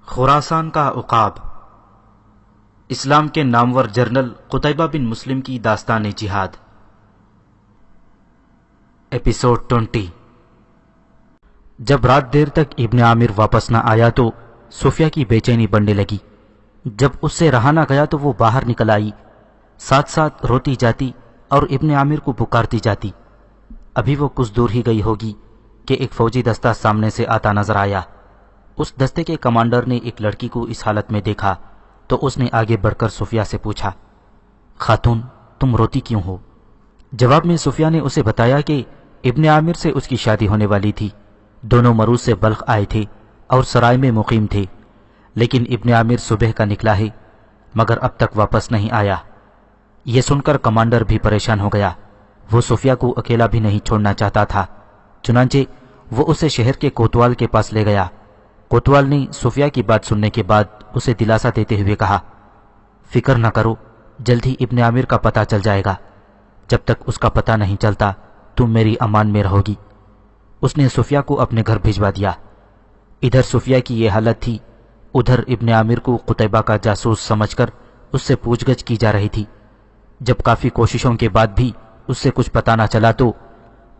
خراسان کا عقاب، اسلام کے نامور جنرل قتیبہ بن مسلم کی داستان جہاد، ایپیسوڈ 20۔ جب رات دیر تک ابن عامر واپس نہ آیا تو صفیہ کی بے چینی بڑھنے لگی۔ جب اس سے رہا نہ گیا تو وہ باہر نکل آئی، ساتھ ساتھ روتی جاتی اور ابن عامر کو پکارتی جاتی۔ ابھی وہ کچھ دور ہی گئی ہوگی کہ ایک فوجی دستہ سامنے سے آتا نظر آیا۔ اس دستے کے کمانڈر نے ایک لڑکی کو اس حالت میں دیکھا تو اس نے آگے بڑھ کر صفیہ سے پوچھا، خاتون تم روتی کیوں ہو؟ جواب میں صفیہ نے اسے بتایا کہ ابن عامر سے اس کی شادی ہونے والی تھی، دونوں مروز سے بلخ آئے تھے اور سرائے میں مقیم تھے، لیکن ابن عامر صبح کا نکلا ہے مگر اب تک واپس نہیں آیا۔ یہ سن کر کمانڈر بھی پریشان ہو گیا، وہ صفیہ کو اکیلا بھی نہیں چھوڑنا چاہتا تھا، چنانچہ وہ اسے شہر کے کوتوال کے پاس لے گیا۔ کوتوال نے صفیہ کی بات سننے کے بعد اسے دلاسا دیتے ہوئے کہا، فکر نہ کرو، جلد ہی ابن عامر کا پتہ چل جائے گا، جب تک اس کا پتہ نہیں چلتا تم میری امان میں رہو گی۔ اس نے صفیہ کو اپنے گھر بھجوا دیا۔ ادھر صفیہ کی یہ حالت تھی، ادھر ابن عامر کو قتیبہ کا جاسوس سمجھ کر اس سے پوچھ گچھ کی جا رہی تھی۔ جب کافی کوششوں کے بعد بھی اس سے کچھ پتہ نہ چلا تو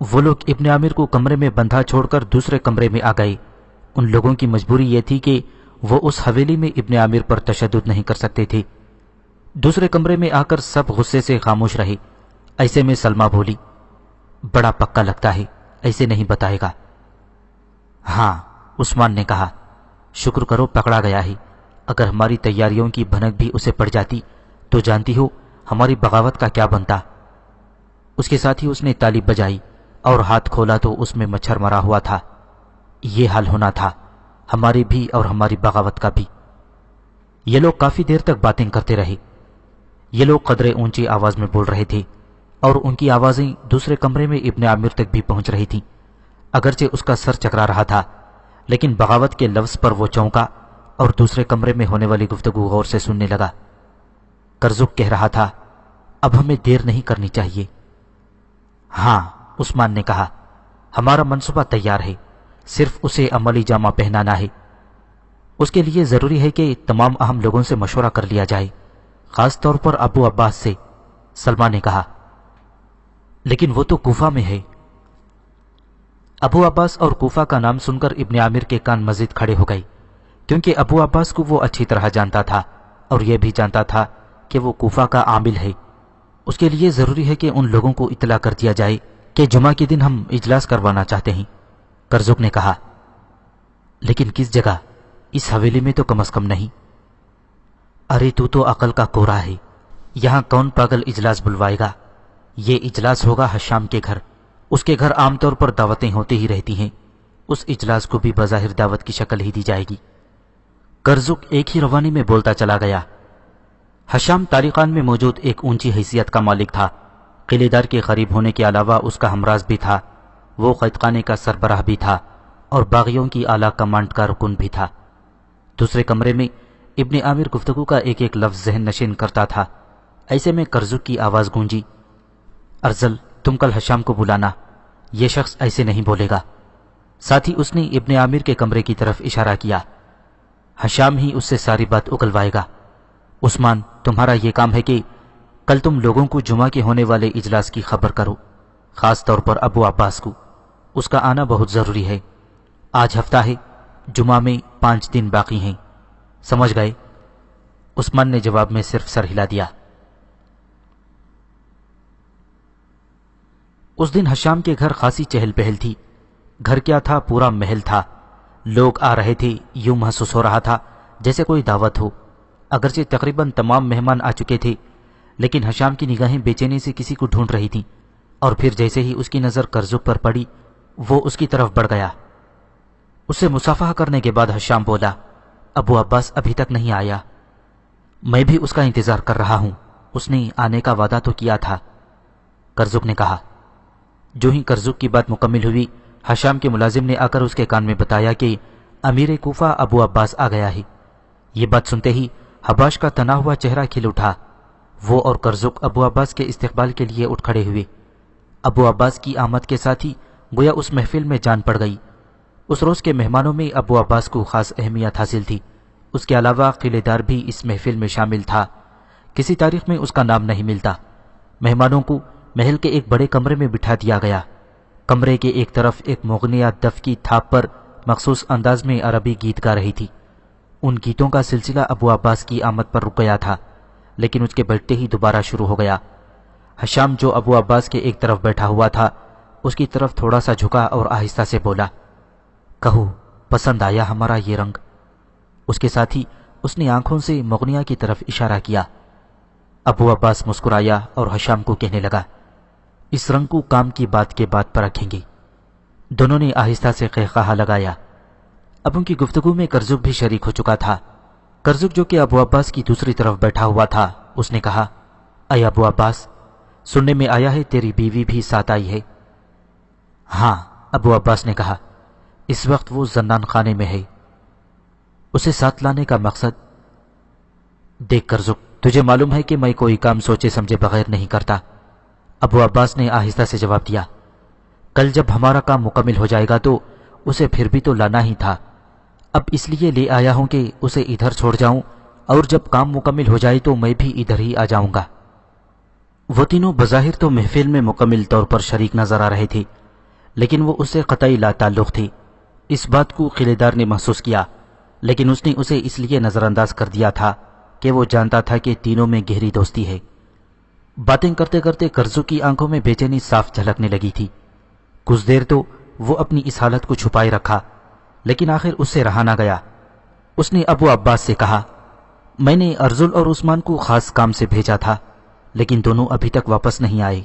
وہ لوگ ابن عامر کو کمرے میں بندھا چھوڑ کر دوسرے کمرے میں آ گئے۔ ان لوگوں کی مجبوری یہ تھی کہ وہ اس حویلی میں ابن عامر پر تشدد نہیں کر سکتے تھے۔ دوسرے کمرے میں آ کر سب غصے سے خاموش رہے۔ ایسے میں سلمہ بولی، بڑا پکا لگتا ہے، ایسے نہیں بتائے گا؟ ہاں، عثمان نے کہا، شکر کرو پکڑا گیا ہے، اگر ہماری تیاریوں کی بھنک بھی اسے پڑ جاتی تو جانتی ہو ہماری بغاوت کا کیا بنتا۔ اس کے ساتھ ہی اس نے تالی بجائی اور ہاتھ کھولا تو اس میں مچھر مرا ہوا تھا۔ یہ حال ہونا تھا، ہماری بھی اور ہماری بغاوت کا بھی۔ یہ لوگ کافی دیر تک باتیں کرتے رہے۔ یہ لوگ قدرے اونچی آواز میں بول رہے تھے اور ان کی آوازیں دوسرے کمرے میں ابن عامر تک بھی پہنچ رہی تھیں۔ اگرچہ اس کا سر چکرا رہا تھا لیکن بغاوت کے لفظ پر وہ چونکا اور دوسرے کمرے میں ہونے والی گفتگو غور سے سننے لگا۔ کرزک کہہ رہا تھا، اب ہمیں دیر نہیں کرنی چاہیے۔ ہاں، عثمان نے کہا، ہمارا منصوبہ تیار ہے، صرف اسے عملی جامہ پہنانا ہے۔ اس کے لیے ضروری ہے کہ تمام اہم لوگوں سے مشورہ کر لیا جائے، خاص طور پر ابو عباس سے، سلمہ نے کہا۔ لیکن وہ تو کوفہ میں ہے۔ ابو عباس اور کوفہ کا نام سن کر ابن عامر کے کان مزید کھڑے ہو گئے، کیونکہ ابو عباس کو وہ اچھی طرح جانتا تھا اور یہ بھی جانتا تھا کہ وہ کوفہ کا عامل ہے۔ اس کے لیے ضروری ہے کہ ان لوگوں کو اطلاع کر دیا جائے کہ جمعہ کے دن ہم اجلاس کروانا چاہتے ہیں۔ کرزک نے کہا، لیکن کس جگہ؟ اس حویلی میں تو کم از کم نہیں۔ ارے تو عقل کا کوڑا ہے، یہاں کون پاگل اجلاس بلوائے گا؟ یہ اجلاس ہوگا حشام کے گھر۔ اس کے گھر عام طور پر دعوتیں ہوتی ہی رہتی ہیں، اس اجلاس کو بھی بظاہر دعوت کی شکل ہی دی جائے گی۔ کرزک ایک ہی روانی میں بولتا چلا گیا۔ حشام تاریخان میں موجود ایک اونچی حیثیت کا مالک تھا، قلعے دار کے قریب ہونے کے علاوہ اس کا ہمراز بھی تھا، وہ قید خانے کا سربراہ بھی تھا اور باغیوں کی اعلیٰ کمانڈ کا رکن بھی تھا۔ دوسرے کمرے میں ابن عامر گفتگو کا ایک ایک لفظ ذہن نشین کرتا تھا۔ ایسے میں کرزک کی آواز گونجی، ارزل تم کل حشام کو بلانا، یہ شخص ایسے نہیں بولے گا۔ ساتھ ہی اس نے ابن عامر کے کمرے کی طرف اشارہ کیا، حشام ہی اس سے ساری بات اگلوائے گا۔ عثمان تمہارا یہ کام ہے کہ کل تم لوگوں کو جمعہ کے ہونے والے اجلاس کی خبر کرو، خاص طور پر ابو عباس کو، اس کا آنا بہت ضروری ہے۔ آج ہفتہ ہے، جمعہ میں 5 دن باقی ہیں، سمجھ گئے؟ عثمان نے جواب میں صرف سر ہلا دیا۔ اس دن حشام کے گھر خاصی چہل پہل تھی۔ گھر کیا تھا، پورا محل تھا، لوگ آ رہے تھے، یوں محسوس ہو رہا تھا جیسے کوئی دعوت ہو۔ اگرچہ تقریباً تمام مہمان آ چکے تھے لیکن حشام کی نگاہیں بے چینی سے کسی کو ڈھونڈ رہی تھیں، اور پھر جیسے ہی اس کی نظر کرزک پر پڑی وہ اس کی طرف بڑھ گیا۔ اس سے مصافحہ کرنے کے بعد حشام بولا، ابو عباس ابھی تک نہیں آیا۔ میں بھی اس کا انتظار کر رہا ہوں، اس نے آنے کا وعدہ تو کیا تھا، کرزک نے کہا۔ جو ہی کرزک کی بات مکمل ہوئی، حشام کے ملازم نے آ کر اس کے کان میں بتایا کہ امیر کوفہ ابو عباس آ گیا ہے۔ یہ بات سنتے ہی حباش کا تنا ہوا چہرہ کھل اٹھا۔ وہ اور کرزک ابو عباس کے استقبال کے لیے اٹھ کھڑے ہوئے۔ ابو عباس کی آمد کے ساتھ ہی گویا اس محفل میں جان پڑ گئی۔ اس روز کے مہمانوں میں ابو عباس کو خاص اہمیت حاصل تھی، اس کے علاوہ قلعے دار بھی اس محفل میں شامل تھا۔ کسی تاریخ میں اس کا نام نہیں ملتا۔ مہمانوں کو محل کے ایک بڑے کمرے میں بٹھا دیا گیا۔ کمرے کے ایک طرف ایک مغنیہ دف کی تھاپ پر مخصوص انداز میں عربی گیت گا رہی تھی۔ ان گیتوں کا سلسلہ ابو عباس کی آمد پر رک گیا تھا، لیکن اس کے بیٹھتے ہی دوبارہ شروع ہو گیا۔ ہشام جو ابو عباس کے ایک طرف بیٹھا ہوا تھا، اس کی طرف تھوڑا سا جھکا اور آہستہ سے بولا، کہو پسند آیا ہمارا یہ رنگ؟ اس کے ساتھ ہی اس نے آنکھوں سے مغنیہ کی طرف اشارہ کیا۔ ابو عباس مسکرایا اور ہشام کو کہنے لگا، اس رنگ کو کام کی بات کے بعد پر رکھیں گے۔ دونوں نے آہستہ سے قہقہا لگایا۔ اب ان کی گفتگو میں کرزک بھی شریک ہو چکا تھا۔ کرزک جو کہ ابو عباس کی دوسری طرف بیٹھا ہوا تھا، اس نے کہا، اے ابو عباس، سننے میں آیا ہے تیری بیوی بھی ساتھ آئی ہے؟ ہاں، ابو عباس نے کہا، اس وقت وہ زنان خانے میں ہے۔ اسے ساتھ لانے کا مقصد؟ دیکھ کرزک، تجھے معلوم ہے کہ میں کوئی کام سوچے سمجھے بغیر نہیں کرتا۔ ابو عباس نے آہستہ سے جواب دیا، کل جب ہمارا کام مکمل ہو جائے گا تو اسے پھر بھی تو لانا ہی تھا۔ اب اس لیے لے آیا ہوں کہ اسے ادھر چھوڑ جاؤں، اور جب کام مکمل ہو جائے تو میں بھی ادھر ہی آ جاؤں گا۔ وہ تینوں بظاہر تو محفل میں مکمل طور پر شریک نظر آ رہے تھے، لیکن وہ اس سے قطعی لا تعلق تھے۔ اس بات کو قلعے دار نے محسوس کیا، لیکن اس نے اسے اس لیے نظر انداز کر دیا تھا کہ وہ جانتا تھا کہ تینوں میں گہری دوستی ہے۔ باتیں کرتے کرتے کرزو کی آنکھوں میں بے چینی صاف جھلکنے لگی تھی۔ کچھ دیر تو وہ اپنی اس حالت کو چھپائے رکھا، لیکن آخر اس سے رہا نہ گیا۔ اس نے ابو عباس سے کہا، میں نے ارزل اور عثمان کو خاص کام سے بھیجا تھا، لیکن دونوں ابھی تک واپس نہیں آئے۔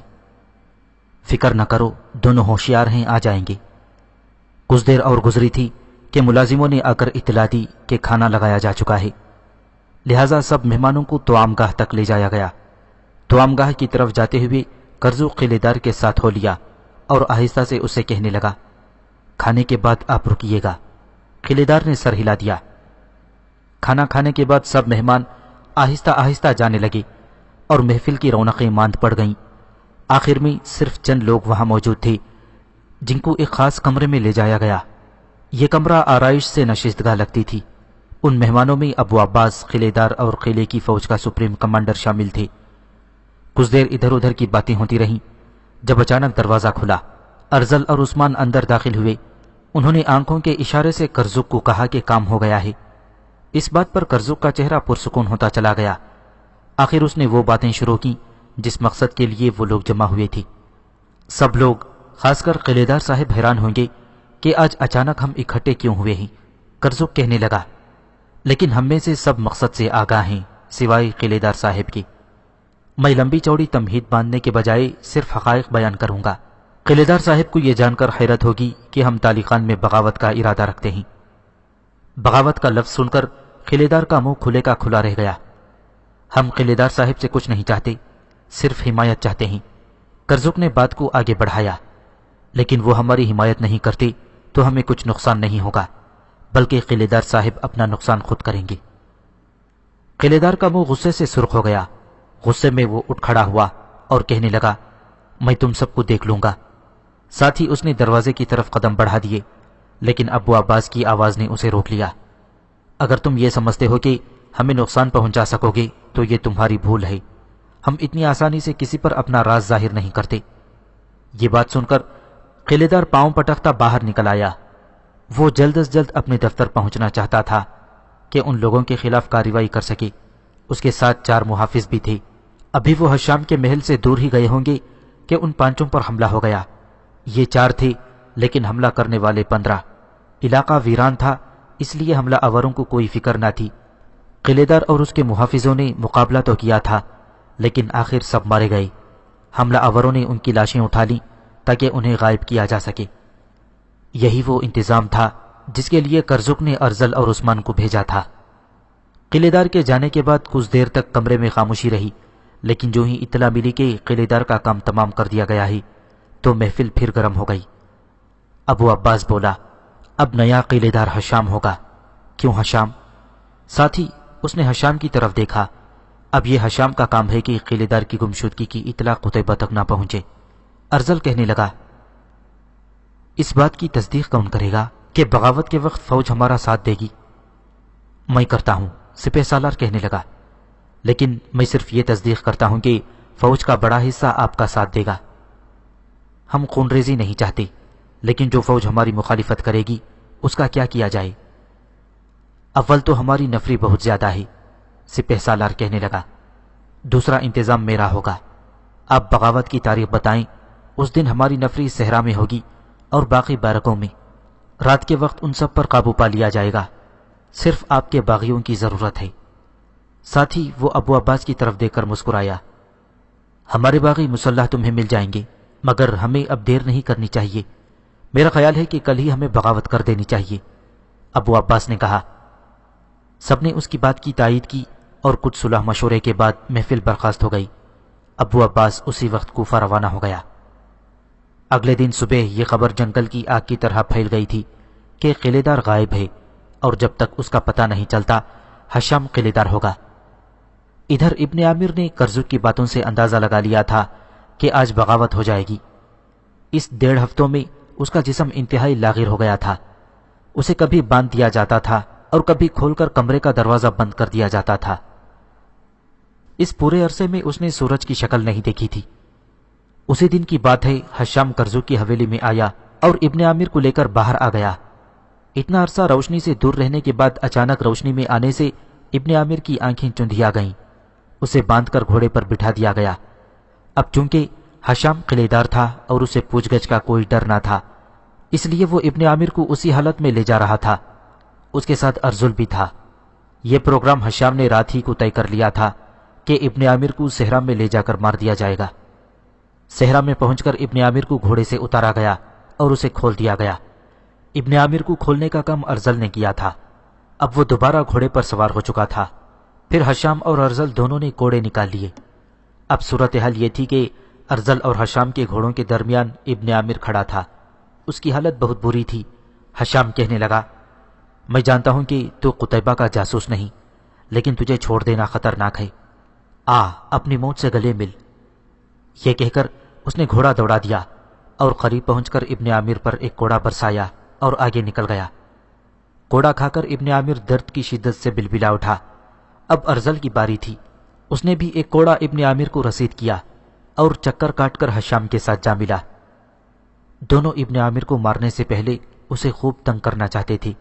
فکر نہ کرو، دونوں ہوشیار ہیں، آ جائیں گے۔ کچھ دیر اور گزری تھی کہ ملازموں نے آ کر اطلاع دی کہ کھانا لگایا جا چکا ہے، لہذا سب مہمانوں کو توام گاہ تک لے جایا گیا۔ توام گاہ کی طرف جاتے ہوئے کرزو قلعے دار کے ساتھ ہو لیا اور آہستہ سے اسے کہنے لگا، کھانے کے بعد آپ رکیے گا۔ قلعے دار نے سر ہلا دیا۔ کھانا کھانے کے بعد سب مہمان آہستہ آہستہ جانے لگے اور محفل کی رونقیں ماند پڑ گئیں۔ آخر میں صرف چند لوگ وہاں موجود تھے جن کو ایک خاص کمرے میں لے جایا گیا۔ یہ کمرہ آرائش سے نشستگاہ لگتی تھی۔ ان مہمانوں میں ابو عباس، قلعے دار اور قلعے کی فوج کا سپریم کمانڈر شامل تھے۔ کچھ دیر ادھر ادھر کی باتیں ہوتی رہیں، جب اچانک دروازہ کھلا۔ ارزل اور عثمان اندر داخل ہوئے۔ انہوں نے آنکھوں کے اشارے سے کرزک کو کہا کہ کام ہو گیا ہے۔ اس بات پر کرزک کا چہرہ پرسکون ہوتا چلا گیا۔ آخر اس نے وہ باتیں شروع کی جس مقصد کے لیے وہ لوگ جمع ہوئے تھے۔ سب لوگ، خاص کر قلعے دار صاحب، حیران ہوں گے کہ آج اچانک ہم اکٹھے کیوں ہوئے ہیں۔ کرزک کہنے لگا، لیکن ہم میں سے سب مقصد سے آگاہ ہیں سوائے قلعے دار صاحب کے۔ میں لمبی چوڑی تمہید باندھنے کے بجائے صرف حقائق بیان کروں گا۔ قلعے دار صاحب کو یہ جان کر حیرت ہوگی کہ ہم تالی خان میں بغاوت کا ارادہ رکھتے ہیں۔ بغاوت کا لفظ سن کر قلعے دار کا منہ کھلے کا کھلا رہ گیا۔ ہم قلعے دار صاحب سے کچھ نہیں چاہتے، صرف حمایت چاہتے ہیں۔ کرزک نے بات کو آگے بڑھایا، لیکن وہ ہماری حمایت نہیں کرتے تو ہمیں کچھ نقصان نہیں ہوگا، بلکہ قلعے دار صاحب اپنا نقصان خود کریں گے۔ قلعے دار کا منہ غصے سے سرخ ہو گیا۔ غصے میں وہ اٹھ کھڑا ہوا اور کہنے لگا، میں تم سب کو دیکھ لوں گا۔ ساتھ ہی اس نے دروازے کی طرف قدم بڑھا دیے، لیکن ابو عباس کی آواز نے اسے روک لیا۔ اگر تم یہ سمجھتے ہو کہ ہمیں نقصان پہنچا سکو گے تو یہ تمہاری بھول ہے۔ ہم اتنی آسانی سے کسی پر اپنا راز ظاہر نہیں کرتے۔ یہ بات سن کر قلعے دار پاؤں پٹکتا باہر نکل آیا۔ وہ جلد از جلد اپنے دفتر پہنچنا چاہتا تھا کہ ان لوگوں کے خلاف کارروائی کر سکے۔ اس کے ساتھ 4 محافظ بھی تھے۔ ابھی وہ ہشام کے محل سے دور ہی گئے ہوں گے کہ ان 5 پر حملہ ہو گیا۔ یہ 4 تھے، لیکن حملہ کرنے والے 15۔ علاقہ ویران تھا، اس لیے حملہ آوروں کو کوئی فکر نہ تھی۔ قلعے دار اور اس کے محافظوں نے مقابلہ تو کیا تھا، لیکن آخر سب مارے گئے۔ حملہ آوروں نے ان کی لاشیں اٹھا لیں تاکہ انہیں غائب کیا جا سکے۔ یہی وہ انتظام تھا جس کے لیے کرزک نے ارزل اور عثمان کو بھیجا تھا۔ قلعے دار کے جانے کے بعد کچھ دیر تک کمرے میں خاموشی رہی، لیکن جو ہی اطلاع ملی کہ قلعے دار کا کام تمام کر دیا گیا ہے تو محفل پھر گرم ہو گئی۔ ابو عباس بولا، اب نیا قلعے دار ہشام ہوگا۔ کیوں ہشام؟ ساتھ ہی اس نے ہشام کی طرف دیکھا۔ اب یہ ہشام کا کام ہے کہ قلعے دار کی گمشدگی کی اطلاع قتیبہ تک نہ پہنچے۔ ارزل کہنے لگا، اس بات کی تصدیق کون کرے گا کہ بغاوت کے وقت فوج ہمارا ساتھ دے گی؟ میں کرتا ہوں، سپہ سالار کہنے لگا، لیکن میں صرف یہ تصدیق کرتا ہوں کہ فوج کا بڑا حصہ آپ کا ساتھ دے گا۔ ہم خون ریزی نہیں چاہتے، لیکن جو فوج ہماری مخالفت کرے گی اس کا کیا کیا جائے؟ اول تو ہماری نفری بہت زیادہ ہے، سپہ سالار کہنے لگا، دوسرا انتظام میرا ہوگا۔ آپ بغاوت کی تاریخ بتائیں، اس دن ہماری نفری صحرا میں ہوگی اور باقی بیرکوں میں۔ رات کے وقت ان سب پر قابو پا لیا جائے گا، صرف آپ کے باغیوں کی ضرورت ہے۔ ساتھ ہی وہ ابو عباس کی طرف دیکھ کر مسکرایا، ہمارے باغی مسلح تمہیں مل جائیں گے، مگر ہمیں اب دیر نہیں کرنی چاہیے۔ میرا خیال ہے کہ کل ہی ہمیں بغاوت کر دینی چاہیے، ابو عباس نے کہا۔ سب نے اس کی بات کی تائید کی اور کچھ صلح مشورے کے بعد محفل برخاست ہو گئی۔ ابو عباس اسی وقت کوفہ روانہ ہو گیا۔ اگلے دن صبح یہ خبر جنگل کی آگ کی طرح پھیل گئی تھی کہ قلعے دار غائب ہے، اور جب تک اس کا پتہ نہیں چلتا ہشام قلعے دار ہوگا۔ ادھر ابن عامر نے کرزک کی باتوں سے اندازہ لگا لیا تھا کہ آج بغاوت ہو جائے گی۔ اس 1.5 ہفتوں میں اس کا جسم انتہائی لاغر ہو گیا تھا۔ اسے کبھی باندھ دیا جاتا تھا اور کبھی کھول کر کمرے کا دروازہ بند کر دیا جاتا تھا۔ اس پورے عرصے میں اس نے سورج کی شکل نہیں دیکھی تھی۔ اسی دن کی بات ہے، ہشام کرزک کی حویلی میں آیا اور ابن عامر کو لے کر باہر آ گیا۔ اتنا عرصہ روشنی سے دور رہنے کے بعد اچانک روشنی میں آنے سے ابن عامر کی آنکھیں چندھیا گئیں۔ اسے باندھ کر گھوڑے پر بٹھا دیا گیا۔ اب چونکہ ہشام قلعے دار تھا اور اسے پوچھ گچھ کا کوئی ڈر نہ تھا، اس لیے وہ ابن عامر کو اسی حالت میں لے جا رہا تھا۔ اس کے ساتھ ارزل بھی تھا۔ یہ پروگرام ہشام نے رات ہی کو طے کر لیا تھا کہ ابن عامر کو صحرا میں لے جا کر مار دیا جائے گا۔ صحرا میں پہنچ کر ابن عامر کو گھوڑے سے اتارا گیا اور اسے کھول دیا گیا۔ ابن عامر کو کھولنے کا کام ارزل نے کیا تھا۔ اب وہ دوبارہ گھوڑے پر سوار ہو چکا تھا۔ پھر ہشام اور ارزل دونوں نے کوڑے نکال لیے۔ اب صورتحال یہ تھی کہ ارزل اور ہشام کے گھوڑوں کے درمیان ابن عامر کھڑا تھا۔ اس کی حالت بہت بری تھی۔ ہشام کہنے لگا، میں جانتا ہوں کہ تو قتیبہ کا جاسوس نہیں، لیکن تجھے چھوڑ دینا خطرناک ہے۔ اپنی موت سے گلے مل۔ یہ کہہ کر اس نے گھوڑا دوڑا دیا اور قریب پہنچ کر ابن عامر پر ایک کوڑا برسایا اور آگے نکل گیا۔ کوڑا کھا کر ابن عامر درد کی شدت سے بلبلا اٹھا۔ اب ارزل کی باری تھی۔ اس نے بھی ایک کوڑا ابن عامر کو رسید کیا اور چکر کاٹ کر ہشام کے ساتھ جا ملا۔ دونوں ابن عامر کو مارنے سے پہلے اسے خوب تنگ کرنا چاہتے تھے،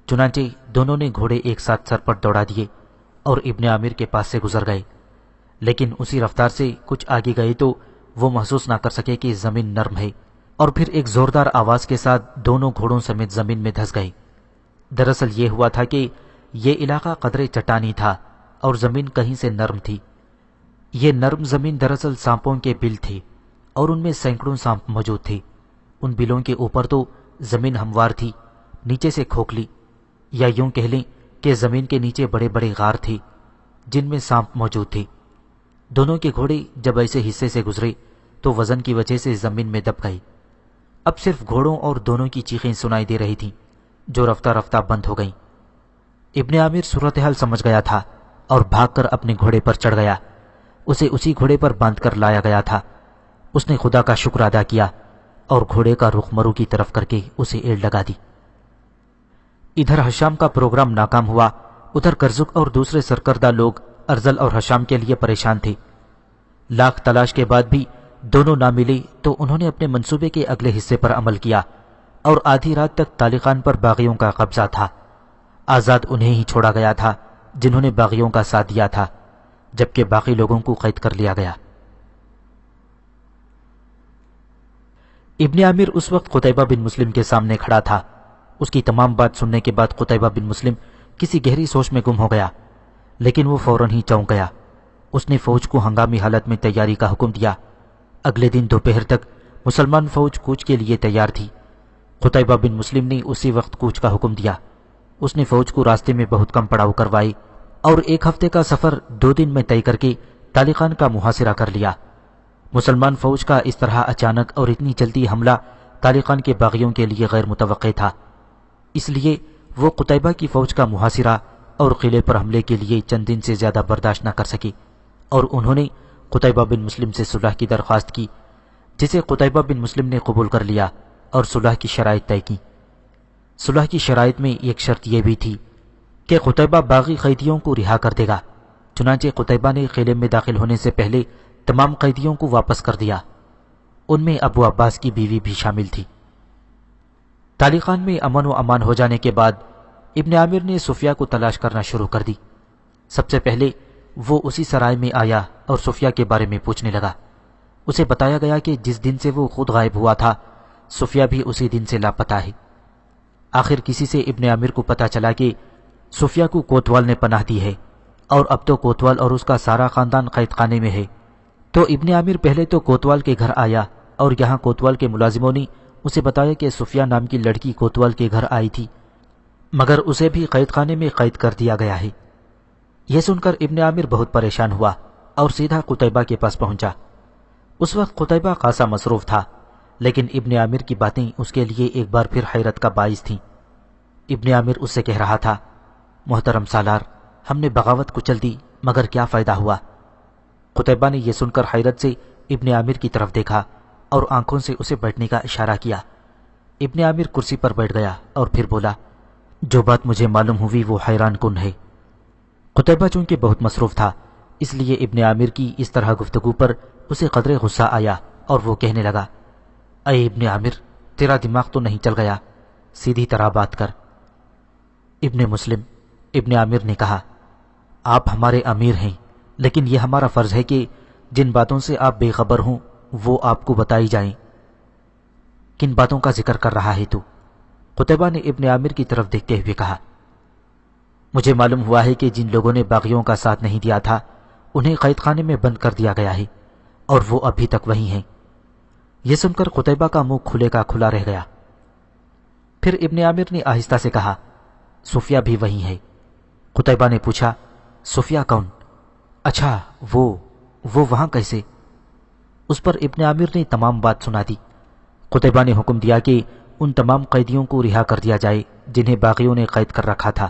چنانچہ دونوں نے گھوڑے ایک ساتھ سر پر دوڑا دیے اور ابن عامر کے پاس سے گزر گئے۔ لیکن اسی رفتار سے کچھ آگے گئے تو وہ محسوس نہ کر سکے کہ زمین نرم ہے، اور پھر ایک زوردار آواز کے ساتھ دونوں گھوڑوں سمیت زمین میں دھس گئے۔ دراصل یہ ہوا تھا کہ یہ علاقہ قدرے چٹانی تھا اور زمین کہیں سے نرم تھی۔ یہ نرم زمین دراصل سانپوں کے بل تھے اور ان میں سینکڑوں سانپ موجود تھے۔ ان بلوں کے اوپر تو زمین ہموار تھی، نیچے سے کھوکھلی، یا یوں کہہ لیں کہ زمین کے نیچے بڑے بڑے غار تھے جن میں سانپ موجود تھے۔ دونوں کے گھوڑے جب ایسے حصے سے گزرے تو وزن کی وجہ سے زمین میں دب گئے۔ اب صرف گھوڑوں اور دونوں کی چیخیں سنائی دے رہی تھیں جو رفتہ رفتہ بند ہو گئیں۔ ابن عامر صورتحال سمجھ گیا تھا اور بھاگ کر اپنے گھوڑے پر چڑھ گیا۔ اسے اسی گھوڑے پر باندھ کر لایا گیا تھا۔ اس نے خدا کا شکر ادا کیا اور گھوڑے کا رخ مرو کی طرف کر کے اسے ایڑ لگا دی۔ ادھر ہشام کا پروگرام ناکام ہوا، ادھر کرزک اور دوسرے سرکردہ لوگ ارزل اور ہشام کے لیے پریشان تھے۔ لاکھ تلاش کے بعد بھی دونوں نہ ملے تو انہوں نے اپنے منصوبے کے اگلے حصے پر عمل کیا اور آدھی رات تک طالقان پر باغیوں کا قبضہ تھا۔ آزاد انہیں ہی چھوڑا گیا تھا جنہوں نے باغیوں کا ساتھ دیا تھا، جبکہ باقی لوگوں کو قید کر لیا گیا۔ ابن عامر اس وقت قتیبہ بن مسلم کے سامنے کھڑا تھا۔ اس کی تمام بات سننے کے بعد قتیبہ بن مسلم کسی گہری سوچ میں گم ہو گیا، لیکن وہ فوراً ہی چونک گیا۔ اس نے فوج کو ہنگامی حالت میں تیاری کا حکم دیا۔ اگلے دن دوپہر تک مسلمان فوج کوچ کے لیے تیار تھی۔ قتیبہ بن مسلم نے اسی وقت کوچ کا حکم دیا۔ اس نے فوج کو راستے میں بہت کم پڑاؤ کروائے اور 1 ہفتے کا سفر 2 دن میں طے کر کے طالقان کا محاصرہ کر لیا۔ مسلمان فوج کا اس طرح اچانک اور اتنی جلدی حملہ طالقان کے باغیوں کے لیے غیر متوقع تھا، اس لیے وہ قتیبہ کی فوج کا محاصرہ اور قلعے پر حملے کے لیے چند دن سے زیادہ برداشت نہ کر سکے، اور انہوں نے قتیبہ بن مسلم سے صلح کی درخواست کی، جسے قتیبہ بن مسلم نے قبول کر لیا اور صلح کی شرائط طے کی۔ صلح کی شرائط میں ایک شرط یہ بھی تھی کہ قتیبہ باغی قیدیوں کو رہا کر دے گا۔ چنانچہ قتیبہ نے قلعے میں داخل ہونے سے پہلے تمام قیدیوں کو واپس کر دیا، ان میں ابو عباس کی بیوی بھی شامل تھی۔ تالیقان میں امن و امان ہو جانے کے بعد ابن عامر نے صفیہ کو تلاش کرنا شروع کر دی۔ سب سے پہلے وہ اسی سرائے میں آیا اور صفیہ کے بارے میں پوچھنے لگا۔ اسے بتایا گیا کہ جس دن سے وہ خود غائب ہوا تھا صفیہ بھی اسی دن سے لاپتہ ہے۔ آخر کسی سے ابن عامر کو پتہ چلا کہ صفیہ کو کوتوال نے پناہ دی ہے اور اب تو کوتوال اور اس کا سارا خاندان قید خانے میں ہے۔ تو ابن عامر پہلے تو کوتوال کے گھر آیا اور یہاں کوتوال کے ملازموں نے اسے بتایا کہ صفیہ نام کی لڑکی کوتوال کے گھر آئی تھی، مگر اسے بھی قید خانے میں قید کر دیا گیا ہے۔ یہ سن کر ابن عامر بہت پریشان ہوا اور سیدھا قتیبہ کے پاس پہنچا۔ اس وقت قتیبہ خاصا مصروف تھا، لیکن ابن عامر کی باتیں اس کے لیے ایک بار پھر حیرت کا باعث تھیں۔ ابن عامر اس سے کہہ رہا تھا، محترم سالار، ہم نے بغاوت کچل دی مگر کیا فائدہ ہوا؟ قتیبہ نے یہ سن کر حیرت سے ابن عامر کی طرف دیکھا اور آنکھوں سے اسے بیٹھنے کا اشارہ کیا۔ ابن عامر کرسی پر بیٹھ گیا اور پھر بولا، جو بات مجھے معلوم ہوئی وہ حیران کن ہے۔ قتیبہ چونکہ بہت مصروف تھا اس لیے ابن عامر کی اس طرح گفتگو پر اسے قدرے غصہ آیا اور وہ کہنے لگا، اے ابن عامر، تیرا دماغ تو نہیں چل گیا؟ سیدھی طرح بات کر۔ ابن مسلم، ابن عامر نے کہا، آپ ہمارے امیر ہیں، لیکن یہ ہمارا فرض ہے کہ جن باتوں سے آپ بے خبر ہوں وہ آپ کو بتائی جائیں۔ کن باتوں کا ذکر کر رہا ہے تو؟ قتیبہ نے ابن عامر کی طرف دیکھتے ہوئے کہا، مجھے معلوم ہوا ہے کہ جن لوگوں نے باغیوں کا ساتھ نہیں دیا تھا انہیں قید خانے میں بند کر دیا گیا ہے اور وہ ابھی تک وہیں ہیں۔ یہ سن کر قتیبہ کا منہ کھلے کا کھلا رہ گیا۔ پھر ابن عامر نے آہستہ سے کہا، صفیہ بھی وہیں ہے۔ قتیبہ نے پوچھا، صفیہ کون؟ اچھا وہ وہاں کیسے؟ اس پر ابن عامر نے تمام بات سنا دی۔ قتیبہ نے حکم دیا کہ ان تمام قیدیوں کو رہا کر دیا جائے جنہیں باغیوں نے قید کر رکھا تھا۔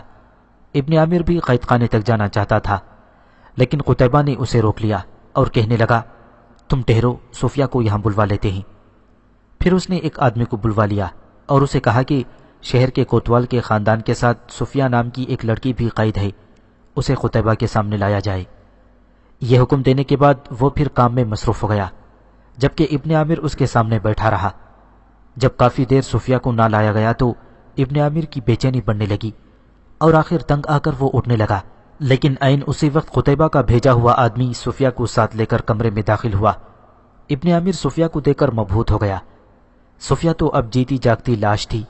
ابن عامر بھی قید خانے تک جانا چاہتا تھا، لیکن قتیبہ نے اسے روک لیا اور کہنے لگا، تم ٹھہرو، صفیہ کو یہاں بلوا لیتے ہیں۔ پھر اس نے ایک آدمی کو بلوا لیا اور اسے کہا کہ شہر کے کوتوال کے خاندان کے ساتھ صفیہ نام کی ایک لڑکی بھی قید ہے، اسے قتیبہ کے سامنے لایا جائے۔ یہ حکم دینے کے بعد وہ پھر کام میں مصروف ہو گیا، جبکہ ابن عامر اس کے سامنے بیٹھا رہا۔ جب کافی دیر صفیہ کو نہ لایا گیا تو ابن عامر کی بے چینی بڑھنے لگی اور آخر تنگ آ کر وہ اٹھنے لگا، لیکن عین اسی وقت قتیبہ کا بھیجا ہوا آدمی صفیہ کو ساتھ لے کر کمرے میں داخل ہوا۔ ابن عامر صفیہ کو دیکھ کر مبہوت ہو گیا۔ صفیہ تو اب جیتی جاگتی لاش تھی۔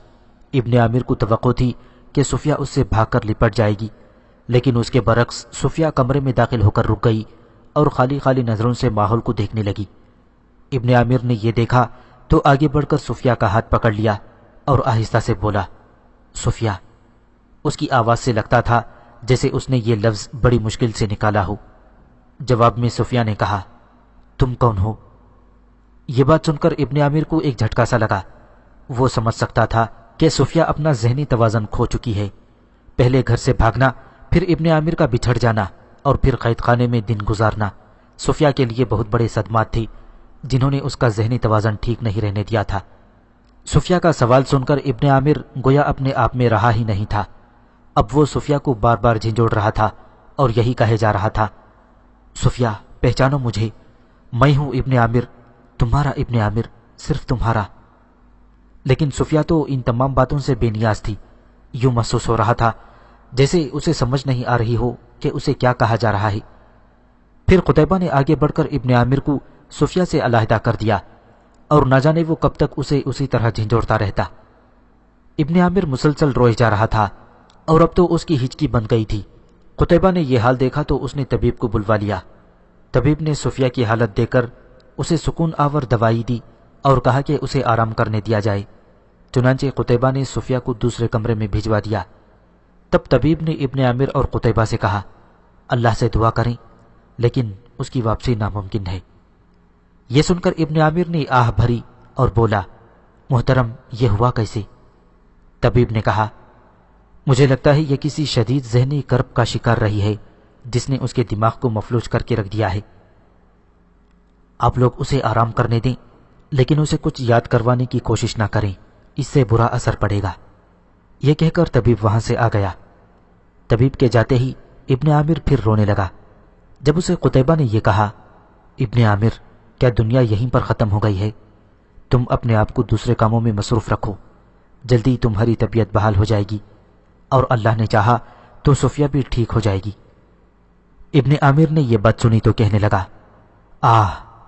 ابن عامر کو توقع تھی کہ صفیہ اس سے بھاگ کر لپٹ جائے گی، لیکن اس کے برعکس صفیہ کمرے میں داخل ہو کر رک گئی اور خالی خالی نظروں سے ماحول کو دیکھنے لگی۔ ابن عامر نے یہ دیکھا تو آگے بڑھ کر صفیہ کا ہاتھ پکڑ لیا اور آہستہ سے بولا، صفیہ۔ اس کی آواز سے لگتا تھا جیسے اس نے یہ لفظ بڑی مشکل سے نکالا ہو۔ جواب میں صفیہ نے کہا، تم کون ہو؟ یہ بات سن کر ابن عامر کو ایک جھٹکا سا لگا۔ وہ سمجھ سکتا تھا کہ صفیہ اپنا ذہنی توازن کھو چکی ہے۔ پہلے گھر سے بھاگنا، پھر ابن عامر کا بچھڑ جانا اور پھر قید خانے میں دن گزارنا صفیہ کے لیے بہت بڑے صدمات تھی جنہوں نے اس کا ذہنی توازن ٹھیک نہیں رہنے دیا تھا۔ صفیہ کا سوال سن کر ابن عامر گویا اپنے آپ میں رہا ہی نہیں تھا۔ اب وہ صفیہ کو بار بار جھنجھوڑ رہا تھا اور یہی کہے جا رہا تھا، صفیہ پہچانو مجھے، میں ہوں ابن عامر، تمہارا ابن عامر، صرف تمہارا۔ لیکن صفیہ تو ان تمام باتوں سے بے نیاز تھی۔ یوں محسوس ہو رہا تھا جیسے اسے سمجھ نہیں آ رہی ہو کہ اسے کیا کہا جا رہا ہے۔ پھر قتیبہ نے آگے بڑھ کر ابن عامر کو صفیہ سے علیحدہ کر دیا اور نہ جانے وہ کب تک اسے اسی طرح جھنجھوڑتا رہتا۔ ابن عامر مسلسل روئے جا رہا تھا اور اب تو اس کی ہچکی بن گئی تھی۔ قتیبہ نے یہ حال دیکھا تو اس نے طبیب کو بلوا لیا۔ طبیب نے صفیہ کی حالت دیکھ کر اسے سکون آور دوائی دی اور کہا کہ اسے آرام کرنے دیا جائے۔ چنانچہ قتیبہ نے صفیہ کو دوسرے کمرے میں بھجوا دیا۔ تب طبیب نے ابن عامر اور قتیبہ سے کہا، اللہ سے دعا کریں، لیکن اس کی واپسی ناممکن ہے۔ یہ سن کر ابن عامر نے آہ بھری اور بولا، محترم یہ ہوا کیسے؟ طبیب نے کہا، مجھے لگتا ہے یہ کسی شدید ذہنی کرب کا شکار رہی ہے جس نے اس کے دماغ کو مفلوج کر کے رکھ دیا ہے۔ آپ لوگ اسے آرام کرنے دیں، لیکن اسے کچھ یاد کروانے کی کوشش نہ کریں، اس سے برا اثر پڑے گا۔ یہ کہہ کر طبیب وہاں سے آ گیا۔ طبیب کے جاتے ہی ابن عامر پھر رونے لگا۔ جب اسے قتیبہ نے یہ کہا، ابن عامر، کیا دنیا یہیں پر ختم ہو گئی ہے؟ تم اپنے آپ کو دوسرے کاموں میں مصروف رکھو، جلدی تمہاری طبیعت بحال ہو جائے گی، اور اللہ نے چاہا تو صفیہ بھی ٹھیک ہو جائے گی۔ ابن عامر نے یہ بات سنی تو کہنے لگا،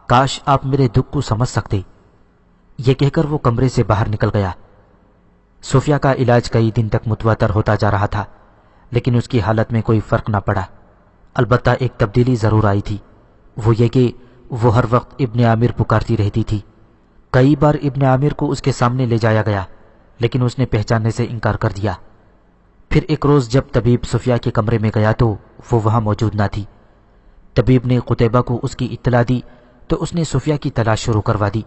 کاش آپ میرے دکھ کو سمجھ سکتے۔ یہ کہہ کر وہ کمرے سے باہر نکل گیا۔ صفیہ کا علاج کئی دن تک متواتر ہوتا جا رہا تھا، لیکن اس کی حالت میں کوئی فرق نہ پڑا۔ البتہ ایک تبدیلی ضرور آئی تھی، وہ یہ کہ وہ ہر وقت ابن عامر پکارتی رہتی تھی۔ کئی بار ابن عامر کو اس کے سامنے لے جایا گیا، لیکن اس نے پہچاننے سے انکار کر دیا۔ پھر ایک روز جب طبیب صفیہ کے کمرے میں گیا تو وہ وہاں موجود نہ تھی۔ طبیب نے قتیبہ کو اس کی اطلاع دی تو اس نے صفیہ کی تلاش شروع کروا دی،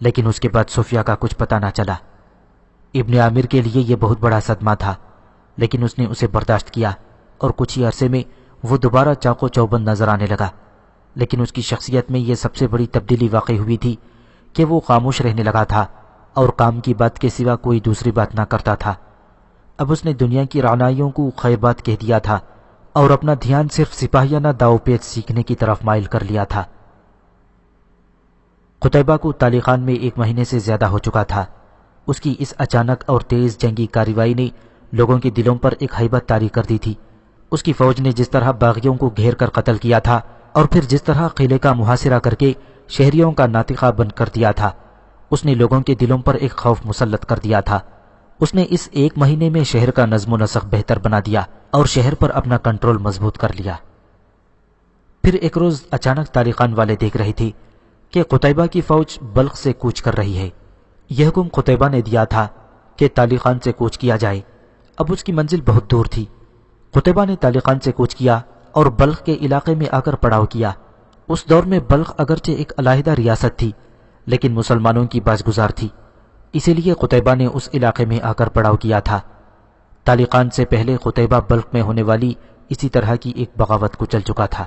لیکن اس کے بعد صفیہ کا کچھ پتہ نہ چلا۔ ابن عامر کے لیے یہ بہت بڑا صدمہ تھا، لیکن اس نے اسے برداشت کیا، اور کچھ ہی عرصے میں وہ دوبارہ چاق و چوبند نظر آنے لگا۔ لیکن اس کی شخصیت میں یہ سب سے بڑی تبدیلی واقع ہوئی تھی کہ وہ خاموش رہنے لگا تھا اور کام کی بات کے سوا کوئی دوسری بات نہ کرتا تھا۔ اب اس نے دنیا کی رعنائیوں کو خیر بات کہہ دیا تھا اور اپنا دھیان صرف سپاہیانہ داؤ پیچ سیکھنے کی طرف مائل کر لیا تھا۔ قتیبہ کو تالیخان میں 1 مہینے سے زیادہ ہو چکا تھا۔ اس کی اس اچانک اور تیز جنگی کارروائی نے لوگوں کے دلوں پر ایک ہیبت طاری کر دی تھی۔ اس کی فوج نے جس طرح باغیوں کو گھیر کر قتل کیا تھا اور پھر جس طرح قلعے کا محاصرہ کر کے شہریوں کا ناطقہ بند کر دیا تھا، اس نے لوگوں کے دلوں پر ایک خوف مسلط کر دیا تھا۔ اس نے اس 1 مہینے میں شہر کا نظم و نسق بہتر بنا دیا اور شہر پر اپنا کنٹرول مضبوط کر لیا۔ پھر ایک روز اچانک تالیخان والے دیکھ رہے تھے کہ قتیبہ کی فوج بلخ سے کوچ کر رہی ہے۔ یہ حکم قتیبہ نے دیا تھا کہ تالیخان سے کوچ کیا جائے۔ اب اس کی منزل بہت دور تھی۔ قتیبہ نے تالیخان سے کوچ کیا اور بلخ کے علاقے میں آ کر پڑاؤ کیا۔ اس دور میں بلخ اگرچہ ایک علیحدہ ریاست تھی، لیکن مسلمانوں کی بازگزار تھی، اسی لیے قتیبہ نے اس علاقے میں آ کر پڑاؤ کیا تھا۔ تالیخان سے پہلے قتیبہ بلخ میں ہونے والی اسی طرح کی ایک بغاوت کو چل چکا تھا۔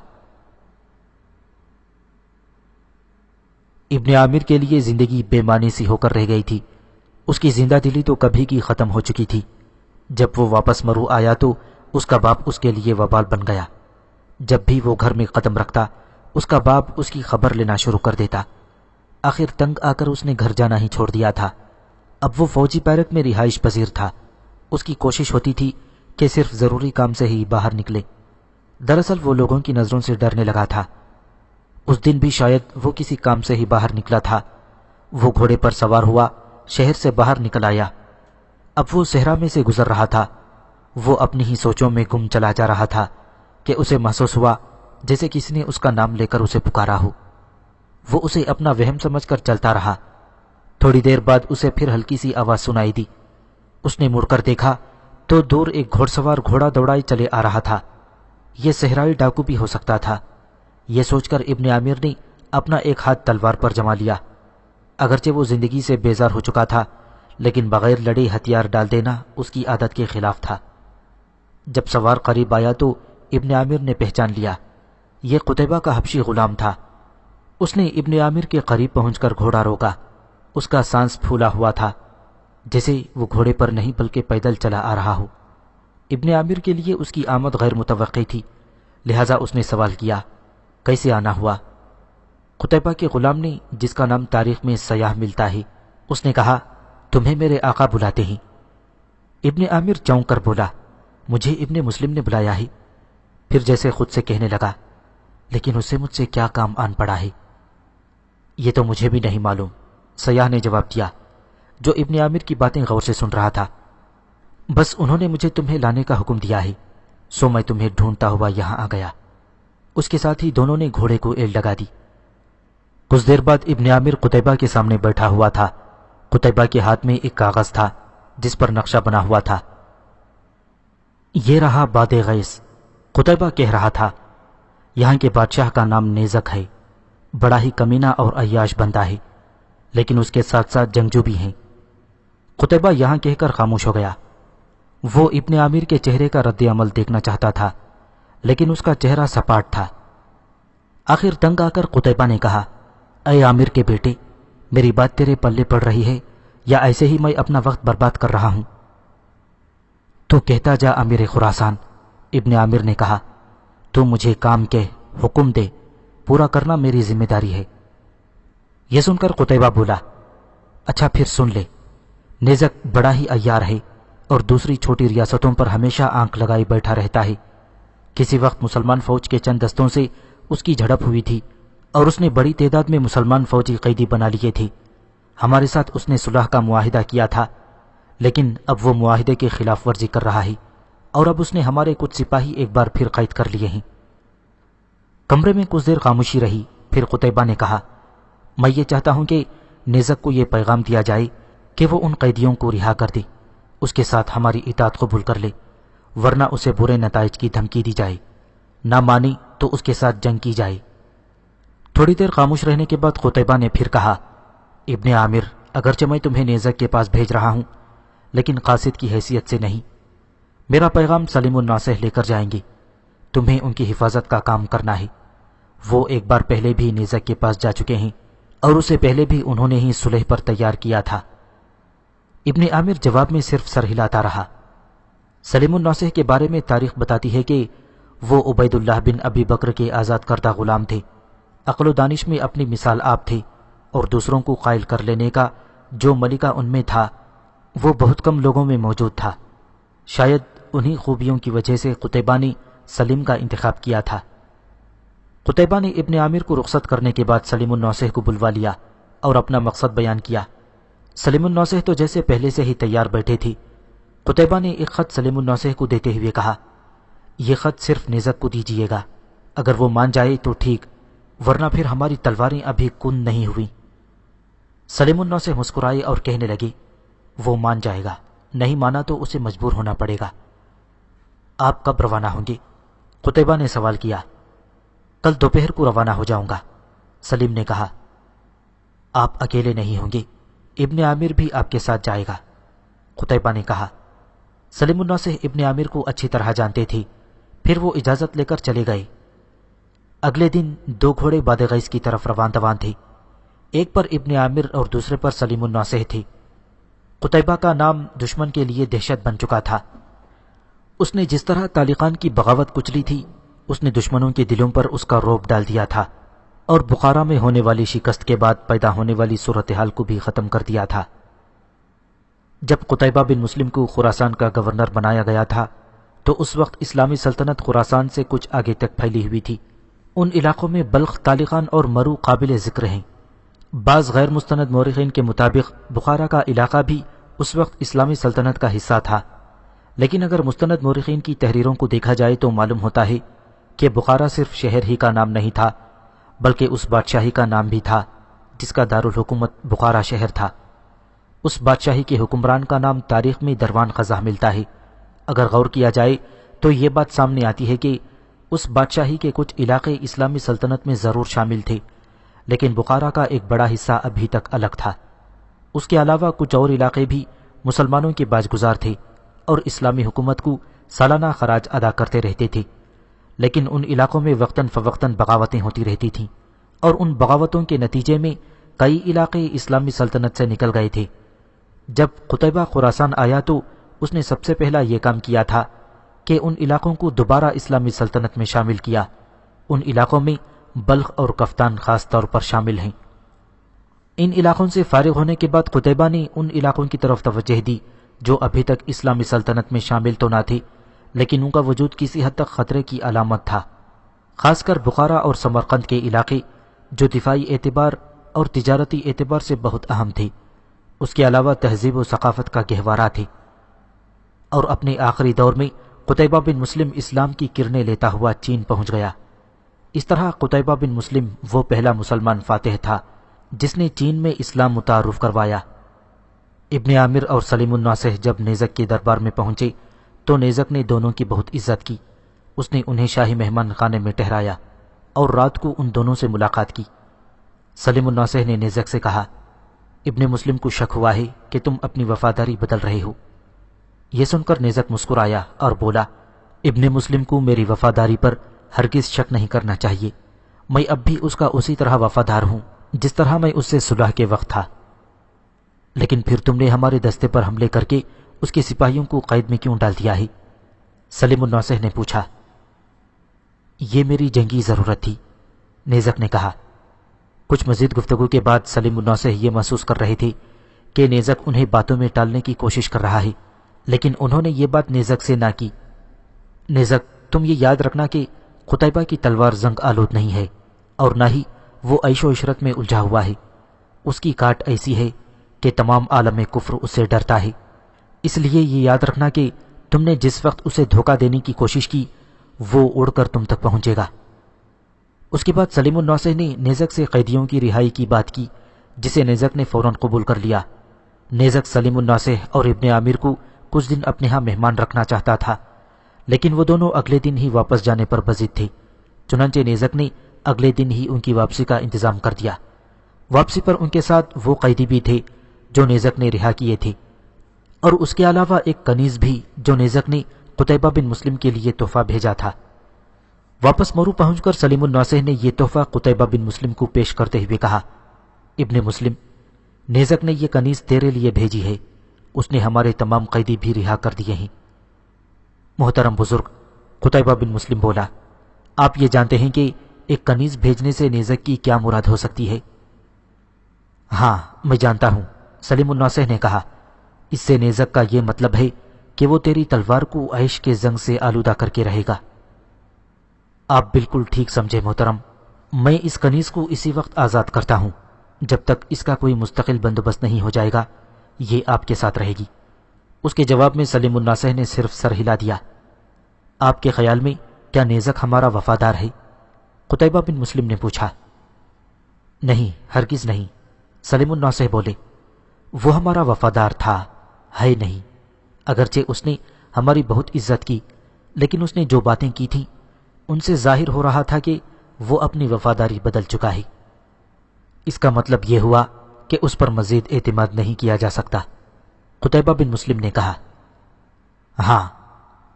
ابن عامر کے لیے زندگی بے معنی سی ہو کر رہ گئی تھی۔ اس کی زندہ دلی تو کبھی کی ختم ہو چکی تھی۔ جب وہ واپس مرو آیا تو اس کا باپ اس کے لیے وبال بن گیا۔ جب بھی وہ گھر میں قدم رکھتا، اس کا باپ اس کی خبر لینا شروع کر دیتا۔ آخر تنگ آ کر اس نے گھر جانا ہی چھوڑ دیا تھا۔ اب وہ فوجی بیرک میں رہائش پذیر تھا۔ اس کی کوشش ہوتی تھی کہ صرف ضروری کام سے ہی باہر نکلے۔ دراصل وہ لوگوں کی نظروں سے ڈرنے لگا تھا۔ اس دن بھی شاید وہ کسی کام سے ہی باہر نکلا تھا۔ وہ گھوڑے پر سوار ہوا شہر سے باہر نکل آیا۔ اب وہ صحرا میں سے گزر رہا تھا۔ وہ اپنی ہی سوچوں میں گم چلا جا رہا تھا کہ اسے محسوس ہوا جیسے کسی نے اس کا نام لے کر اسے پکارا ہو۔ وہ اسے اپنا وہم سمجھ کر چلتا رہا۔ تھوڑی دیر بعد اسے پھر ہلکی سی آواز سنائی دی۔ اس نے مڑ کر دیکھا تو دور ایک گھوڑ سوار گھوڑا دوڑائی چلے آ رہا تھا۔ یہ صحرائی ڈاکو بھی ہو سکتا تھا۔ یہ سوچ کر ابن عامر نے اپنا ایک ہاتھ تلوار پر جما لیا۔ اگرچہ وہ زندگی سے بیزار ہو چکا تھا، لیکن بغیر لڑے ہتھیار ڈال دینا اس کی عادت کے خلاف تھا۔ جب سوار قریب آیا تو ابن عامر نے پہچان لیا، یہ قتیبہ کا حبشی غلام تھا۔ اس نے ابن عامر کے قریب پہنچ کر گھوڑا روکا۔ اس کا سانس پھولا ہوا تھا، جیسے وہ گھوڑے پر نہیں بلکہ پیدل چلا آ رہا ہو۔ ابن عامر کے لیے اس کی آمد غیر متوقع تھی، لہذا اس نے سوال کیا، کیسے آنا ہوا؟ قتیبہ کے غلام نے، جس کا نام تاریخ میں سیاح ملتا ہے، اس نے کہا، تمہیں میرے آقا بلاتے ہیں۔ ابن عامر چونک کر بولا، مجھے ابن مسلم نے بلایا ہے۔ پھر جیسے خود سے کہنے لگا، لیکن اس سے مجھ سے کیا کام آن پڑا ہے؟ یہ تو مجھے بھی نہیں معلوم، سیاح نے جواب دیا، جو ابن عامر کی باتیں غور سے سن رہا تھا۔ بس انہوں نے مجھے تمہیں لانے کا حکم دیا ہے، سو میں تمہیں ڈھونڈتا ہوا یہاں آ گیا۔ اس کے ساتھ ہی دونوں نے گھوڑے کو ایل لگا دی۔ کچھ دیر بعد ابن عامر قتیبہ کے سامنے بیٹھا ہوا تھا۔ قتیبہ کے ہاتھ میں ایک کاغذ تھا جس پر نقشہ بنا ہوا تھا۔ یہ رہا باد غیث، قتیبہ کہہ رہا تھا، یہاں کے بادشاہ کا نام نیزک ہے، بڑا ہی کمینہ اور عیاش بندہ ہے، لیکن اس کے ساتھ ساتھ جنگجو بھی ہیں۔ قتیبہ یہاں کہہ کر خاموش ہو گیا۔ وہ ابن عامر کے چہرے کا رد عمل دیکھنا چاہتا تھا، لیکن اس کا چہرہ سپاٹ تھا۔ آخر تنگ آ کر قتیبہ نے کہا، اے عامر کے بیٹے، میری بات تیرے پلے پڑ رہی ہے یا ایسے ہی میں اپنا وقت برباد کر رہا ہوں؟ تو کہتا جا امیر خراسان، ابن عامر نے کہا، تو مجھے کام کے حکم دے، پورا کرنا میری ذمہ داری ہے۔ یہ سن کر قتیبہ بولا، اچھا پھر سن لے، نیزک بڑا ہی عیار ہے اور دوسری چھوٹی ریاستوں پر ہمیشہ آنکھ لگائے بیٹھا رہتا ہے۔ کسی وقت مسلمان فوج کے چند دستوں سے اس کی جھڑپ ہوئی تھی اور اس نے بڑی تعداد میں مسلمان فوجی قیدی بنا لیے تھے۔ ہمارے ساتھ اس نے صلح کا معاہدہ کیا تھا، لیکن اب وہ معاہدے کی خلاف ورزی کر رہا ہے اور اب اس نے ہمارے کچھ سپاہی ایک بار پھر قید کر لیے ہیں۔ کمرے میں کچھ دیر خاموشی رہی، پھر قتیبہ نے کہا، میں یہ چاہتا ہوں کہ نیزک کو یہ پیغام دیا جائے کہ وہ ان قیدیوں کو رہا کر دے، اس کے ساتھ ہماری اطاعت قبول کر لے، ورنہ اسے برے نتائج کی دھمکی دی جائے، نہ مانی تو اس کے ساتھ جنگ کی جائے۔ تھوڑی دیر خاموش رہنے کے بعد قتیبہ نے پھر کہا، ابن عامر، اگرچہ میں تمہیں نیزک کے پاس بھیج رہا ہوں لیکن قاصد کی حیثیت سے نہیں۔ میرا پیغام سلیم الناصح لے کر جائیں گے، تمہیں ان کی حفاظت کا کام کرنا ہے۔ وہ ایک بار پہلے بھی نیزک کے پاس جا چکے ہیں اور اسے پہلے بھی انہوں نے ہی صلح پر تیار کیا تھا۔ ابن عامر جواب میں صرف سر ہلاتا رہا۔ سلیم الناصح کے بارے میں تاریخ بتاتی ہے کہ وہ عبید اللہ بن ابی بکر کے آزاد کردہ غلام تھے، عقل و دانش میں اپنی مثال آپ تھے، اور دوسروں کو قائل کر لینے کا جو ملکہ ان میں تھا وہ بہت کم لوگوں میں موجود تھا۔ شاید انہی خوبیوں کی وجہ سے قتیبہ نے سلیم کا انتخاب کیا تھا۔ قتیبہ نے ابن عامر کو رخصت کرنے کے بعد سلیم الناصح کو بلوا لیا اور اپنا مقصد بیان کیا۔ سلیم الناصح تو جیسے پہلے سے ہی تیار بیٹھے تھے۔ قتیبہ نے ایک خط سلیم الناصح کو دیتے ہوئے کہا، یہ خط صرف نیزک کو دیجیے گا، اگر وہ مان جائے تو ٹھیک، ورنہ پھر ہماری تلواریں ابھی کن نہیں ہوئی۔ سلیم الناصح مسکرائے اور کہنے لگے، وہ مان جائے گا، نہیں مانا تو اسے مجبور ہونا پڑے گا۔ آپ کب روانہ ہوں گے؟ قتیبہ نے سوال کیا۔ کل دوپہر کو روانہ ہو جاؤں گا، سلیم نے کہا۔ آپ اکیلے نہیں ہوں گے، ابن عامر بھی آپ کے ساتھ جائے گا، قتیبہ نے کہا۔ سلیم الناصح ابن عامر کو اچھی طرح جانتے تھے، پھر وہ اجازت لے کر چلے گئے۔ اگلے دن 2 گھوڑے باد غیث کی طرف روان دوان تھے، ایک پر ابن عامر اور دوسرے پر سلیم الناصح تھے۔ قتیبہ کا نام دشمن کے لیے دہشت بن چکا تھا۔ اس نے جس طرح طالقان کی بغاوت کچلی تھی، اس نے دشمنوں کے دلوں پر اس کا رعب ڈال دیا تھا اور بخارا میں ہونے والی شکست کے بعد پیدا ہونے والی صورتحال کو بھی ختم کر دیا تھا۔ جب قتیبہ بن مسلم کو خراسان کا گورنر بنایا گیا تھا تو اس وقت اسلامی سلطنت خراسان سے کچھ آگے تک پھیلی ہوئی تھی۔ ان علاقوں میں بلخ، طالقان اور مرو قابل ذکر ہیں۔ بعض غیر مستند مورخین کے مطابق بخارا کا علاقہ بھی اس وقت اسلامی سلطنت کا حصہ تھا، لیکن اگر مستند مورخین کی تحریروں کو دیکھا جائے تو معلوم ہوتا ہے کہ بخارا صرف شہر ہی کا نام نہیں تھا بلکہ اس بادشاہی کا نام بھی تھا جس کا دارالحکومت بخارا شہر تھا۔ اس بادشاہی کے حکمران کا نام تاریخ میں دروان خزاں ملتا ہے۔ اگر غور کیا جائے تو یہ بات سامنے آتی ہے کہ اس بادشاہی کے کچھ علاقے اسلامی سلطنت میں ضرور شامل تھے، لیکن بخارا کا ایک بڑا حصہ ابھی تک الگ تھا۔ اس کے علاوہ کچھ اور علاقے بھی مسلمانوں کے باجگزار تھے اور اسلامی حکومت کو سالانہ خراج ادا کرتے رہتے تھے، لیکن ان علاقوں میں وقتاً فوقتاً بغاوتیں ہوتی رہتی تھیں اور ان بغاوتوں کے نتیجے میں کئی علاقے اسلامی سلطنت سے نکل گئے تھے۔ جب قتیبہ خراسان آیا تو اس نے سب سے پہلا یہ کام کیا تھا کہ ان علاقوں کو دوبارہ اسلامی سلطنت میں شامل کیا۔ ان علاقوں میں بلخ اور کفتان خاص طور پر شامل ہیں۔ ان علاقوں سے فارغ ہونے کے بعد قتیبہ نے ان علاقوں کی طرف توجہ دی جو ابھی تک اسلامی سلطنت میں شامل تو نہ تھے، لیکن ان کا وجود کسی حد تک خطرے کی علامت تھا، خاص کر بخارا اور سمرقند کے علاقے جو دفاعی اعتبار اور تجارتی اعتبار سے بہت اہم تھے، اس کے علاوہ تہذیب و ثقافت کا گہوارہ تھے۔ اور اپنے آخری دور میں قتیبہ بن مسلم اسلام کی کرنیں لیتا ہوا چین پہنچ گیا۔ اس طرح قتیبہ بن مسلم وہ پہلا مسلمان فاتح تھا جس نے چین میں اسلام متعارف کروایا۔ ابن عامر اور سلیم الناصح جب نیزک کے دربار میں پہنچے تو نیزک نے دونوں کی بہت عزت کی۔ اس نے انہیں شاہی مہمان خانے میں ٹھہرایا اور رات کو ان دونوں سے ملاقات کی۔ سلیم الناصح نے نیزک سے کہا، ابن مسلم کو شک ہوا ہے کہ تم اپنی وفاداری بدل رہے ہو۔ یہ سن کر نیزک مسکرایا اور بولا، ابن مسلم کو میری وفاداری پر ہرگز شک نہیں کرنا چاہیے، میں اب بھی اس کا اسی طرح وفادار ہوں جس طرح میں اس سے صلح کے وقت تھا۔ لیکن پھر تم نے ہمارے دستے پر حملے کر کے اس کے سپاہیوں کو قید میں کیوں ڈال دیا ہے؟ سلیم النوسہ نے پوچھا۔ یہ میری جنگی ضرورت تھی، نیزک نے کہا۔ کچھ مزید گفتگو کے بعد سلیم النوسہ یہ محسوس کر رہے تھے کہ نیزک انہیں باتوں میں ٹالنے کی کوشش کر رہا ہے، لیکن انہوں نے یہ بات نیزک سے نہ کی۔ نیزک، تم یہ یاد رکھنا کہ قتیبہ کی تلوار زنگ آلود نہیں ہے، اور نہ ہی وہ عیش و عشرت میں الجھا ہوا ہے۔ اس کی کاٹ ایسی ہے کہ تمام عالم کفر اس سے ڈرتا ہے۔ اس لیے یہ یاد رکھنا کہ تم نے جس وقت اسے دھوکہ دینے کی کوشش کی وہ اڑ کر تم تک پہنچے گا۔ اس کے بعد سلیم النوسہ نے نیزک سے قیدیوں کی رہائی کی بات کی، جسے نیزک نے فوراً قبول کر لیا۔ نیزک سلیم النوسہ اور ابن عامر کو کچھ دن اپنے ہاں مہمان رکھنا چاہتا تھا، لیکن وہ دونوں اگلے دن ہی واپس جانے پر بضد تھے۔ چنانچہ نیزک نے اگلے دن ہی ان کی واپسی کا انتظام کر دیا۔ واپسی پر ان کے ساتھ وہ قیدی بھی تھے جو نیزک نے رہا کیے تھے، اور اس کے علاوہ ایک کنیز بھی جو نیزک نے قتیبہ بن مسلم کے لیے تحفہ بھیجا تھا۔ واپس مرو پہنچ کر سلیم النوسہ نے یہ تحفہ قتیبہ بن مسلم کو پیش کرتے ہوئے کہا، ابن مسلم، نیزک نے یہ کنیز تیرے لیے بھیجی ہے، اس نے ہمارے تمام قیدی بھی رہا کر دیے ہیں۔ محترم بزرگ، قتیبہ بن مسلم بولا، آپ یہ جانتے ہیں کہ ایک کنیز بھیجنے سے نیزک کی کیا مراد ہو سکتی ہے؟ ہاں، میں جانتا ہوں، سلیم النوسہ نے کہا۔ اس سے نیزک کا یہ مطلب ہے کہ وہ تیری تلوار کو عیش کے زنگ سے آلودہ کر کے رہے گا۔ آپ بالکل ٹھیک سمجھے محترم، میں اس کنیز کو اسی وقت آزاد کرتا ہوں جب تک اس کا کوئی مستقل بندوبست نہیں ہو جائے گا، یہ آپ کے ساتھ رہے گی۔ اس کے جواب میں سلیم النوسہ نے صرف سر ہلا دیا۔ آپ کے خیال میں کیا نیزک ہمارا وفادار ہے؟ قتیبہ بن مسلم نے پوچھا۔ نہیں، ہرگز نہیں، سلیم النوسہ بولے، وہ ہمارا وفادار تھا، ہے نہیں۔ اگرچہ اس نے ہماری بہت عزت کی، لیکن اس نے جو باتیں کی تھیں ان سے ظاہر ہو رہا تھا کہ وہ اپنی وفاداری بدل چکا ہے۔ اس کا مطلب یہ ہوا کہ اس پر مزید اعتماد نہیں کیا جا سکتا، قتیبہ بن مسلم نے کہا۔ ہاں،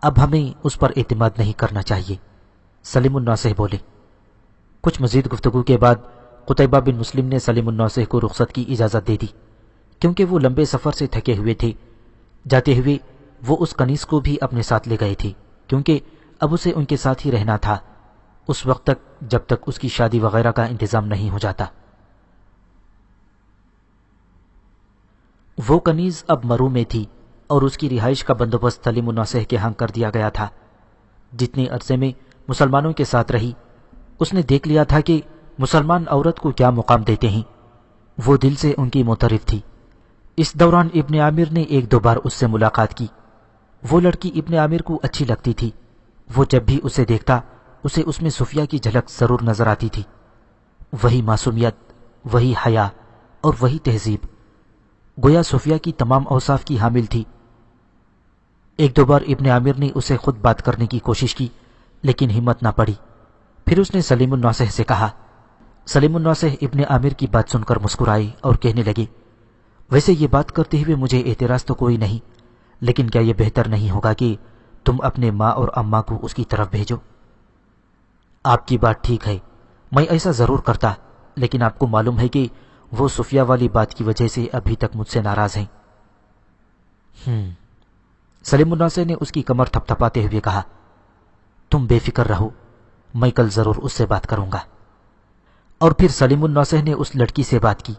اب ہمیں اس پر اعتماد نہیں کرنا چاہیے، سلیم النوسہ بولے۔ کچھ مزید گفتگو کے بعد قتیبہ بن مسلم نے سلیم النوسہ کو رخصت کی اجازت دے دی، کیونکہ وہ لمبے سفر سے تھکے ہوئے تھے۔ جاتے ہوئے وہ اس کنیز کو بھی اپنے ساتھ لے گئے تھے، کیونکہ اب اسے ان کے ساتھ ہی رہنا تھا اس وقت تک جب تک اس کی شادی وغیرہ کا انتظام نہیں ہو جاتا۔ وہ کنیز اب مرو میں تھی اور اس کی رہائش کا بندوبست سلیم النوسہ کے ہاں کر دیا گیا تھا۔ جتنے عرصے میں مسلمانوں کے ساتھ رہی، اس نے دیکھ لیا تھا کہ مسلمان عورت کو کیا مقام دیتے ہیں۔ وہ دل سے ان کی معترف تھی۔ اس دوران ابن عامر نے ایک دو بار اس سے ملاقات کی۔ وہ لڑکی ابن عامر کو اچھی لگتی تھی۔ وہ جب بھی اسے دیکھتا اسے اس میں صفیہ کی جھلک ضرور نظر آتی تھی۔ وہی معصومیت، وہی حیا اور وہی تہذیب، گویا صفیہ کی تمام اوصاف کی حامل تھی۔ ایک دو بار ابن عامر نے اسے خود بات کرنے کی کوشش کی، لیکن ہمت نہ پڑی۔ پھر اس نے سلیم النوسہ سے کہا۔ سلیم النوسہ ابن عامر کی بات سن کر مسکرائے اور کہنے لگے، ویسے یہ بات کرتے ہوئے مجھے اعتراض تو کوئی نہیں، لیکن کیا یہ بہتر نہیں ہوگا کہ تم اپنے ماں اور اماں کو اس کی طرف بھیجو؟ آپ کی بات ٹھیک ہے، میں ایسا ضرور کرتا، لیکن آپ کو معلوم ہے کہ وہ صفیہ والی بات کی وجہ سے ابھی تک مجھ سے ناراض ہیں۔ سلیم النوسہ نے اس کی کمر تھپ تھپاتے ہوئے کہا، تم بے فکر رہو، میں کل ضرور اس سے بات کروں گا۔ اور پھر سلیم النوسہ نے اس لڑکی سے بات کی۔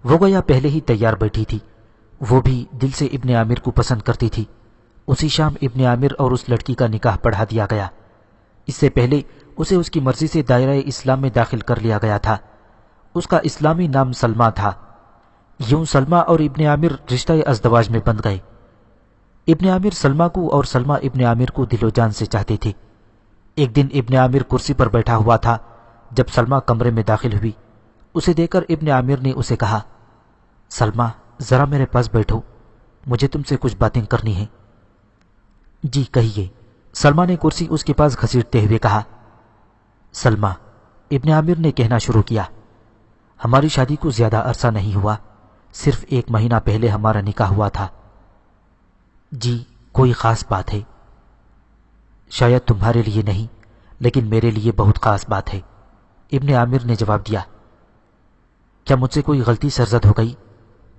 وہ گویا پہلے ہی تیار بیٹھی تھی، وہ بھی دل سے ابن عامر کو پسند کرتی تھی۔ اسی شام ابن عامر اور اس لڑکی کا نکاح پڑھا دیا گیا۔ اس سے پہلے اسے اس کی مرضی سے دائرہ اسلام میں داخل کر لیا گیا تھا۔ اس کا اسلامی نام سلمہ تھا۔ یوں سلمہ اور ابن عامر رشتہ ازدواج میں بندھ گئے۔ ابن عامر سلمہ کو اور سلمہ ابن عامر کو دل و جان سے چاہتے تھے۔ ایک دن ابن عامر کرسی پر بیٹھا ہوا تھا جب سلمہ کمرے میں داخل ہوئی۔ اسے دیکھ کر ابن عامر نے اسے کہا، سلمہ ذرا میرے پاس بیٹھو، مجھے تم سے کچھ باتیں کرنی ہیں۔ جی کہیے، سلمہ نے کرسی اس کے پاس گھسیٹتے ہوئے کہا۔ سلمہ، ابن عامر نے کہنا شروع کیا، ہماری شادی کو زیادہ عرصہ نہیں ہوا، صرف 1 مہینہ پہلے ہمارا نکاح ہوا تھا۔ جی کوئی خاص بات ہے؟ شاید تمہارے لیے نہیں، لیکن میرے لیے بہت خاص بات ہے، ابن عامر نے جواب دیا۔ کیا مجھ سے کوئی غلطی سرزد ہو گئی؟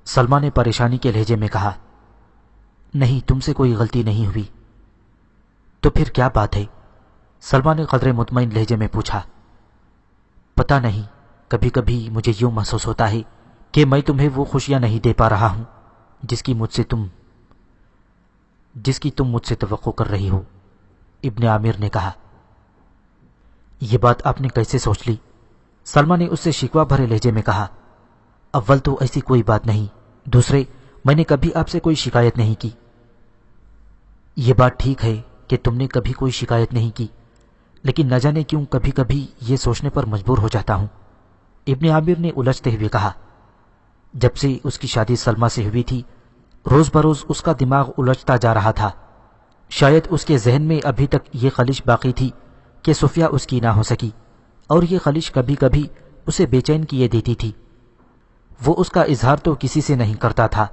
سلمہ نے پریشانی کے لہجے میں کہا۔ نہیں، تم سے کوئی غلطی نہیں ہوئی۔ تو پھر کیا بات ہے؟ سلمہ نے قدرے مطمئن لہجے میں پوچھا۔ پتہ نہیں، کبھی کبھی مجھے یوں محسوس ہوتا ہے کہ میں تمہیں وہ خوشیاں نہیں دے پا رہا ہوں جس کی تم مجھ سے توقع کر رہی ہو، ابن عامر نے کہا۔ یہ بات آپ نے کیسے سوچ لی؟ سلمہ نے اس سے شکوہ بھرے لہجے میں کہا۔ اول تو ایسی کوئی بات نہیں، دوسرے میں نے کبھی آپ سے کوئی شکایت نہیں کی۔ یہ بات ٹھیک ہے کہ تم نے کبھی کوئی شکایت نہیں کی، لیکن نہ جانے کیوں کبھی کبھی یہ سوچنے پر مجبور ہو جاتا ہوں، ابن عامر نے الجھتے ہوئے کہا۔ جب سے اس کی شادی سلمہ سے ہوئی تھی، روز بروز اس کا دماغ الجھتا جا رہا تھا۔ شاید اس کے ذہن میں ابھی تک یہ خلش باقی تھی کہ صفیہ اس کی نہ ہو سکی، اور یہ خلش کبھی کبھی اسے بے چین کیے دیتی تھی۔ وہ اس کا اظہار تو کسی سے نہیں کرتا تھا،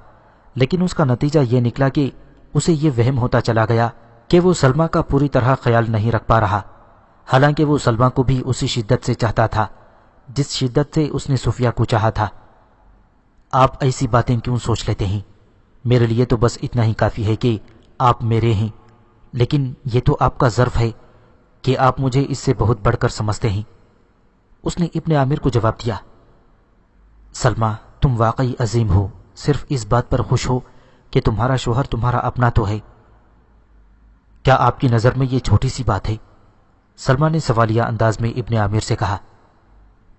لیکن اس کا نتیجہ یہ نکلا کہ اسے یہ وہم ہوتا چلا گیا کہ وہ سلمہ کا پوری طرح خیال نہیں رکھ پا رہا، حالانکہ وہ سلمہ کو بھی اسی شدت سے چاہتا تھا جس شدت سے اس نے صفیہ کو چاہا تھا۔ آپ ایسی باتیں کیوں سوچ لیتے ہیں؟ میرے لیے تو بس اتنا ہی کافی ہے کہ آپ میرے ہیں، لیکن یہ تو آپ کا ظرف ہے کہ آپ مجھے اس سے بہت بڑھ کر سمجھتے ہیں، اس نے ابن عامر کو جواب دیا۔ سلمہ، تم واقعی عظیم ہو، صرف اس بات پر خوش ہو کہ تمہارا شوہر تمہارا اپنا تو ہے۔ کیا آپ کی نظر میں یہ چھوٹی سی بات ہے؟ سلمہ نے سوالیہ انداز میں ابن عامر سے کہا۔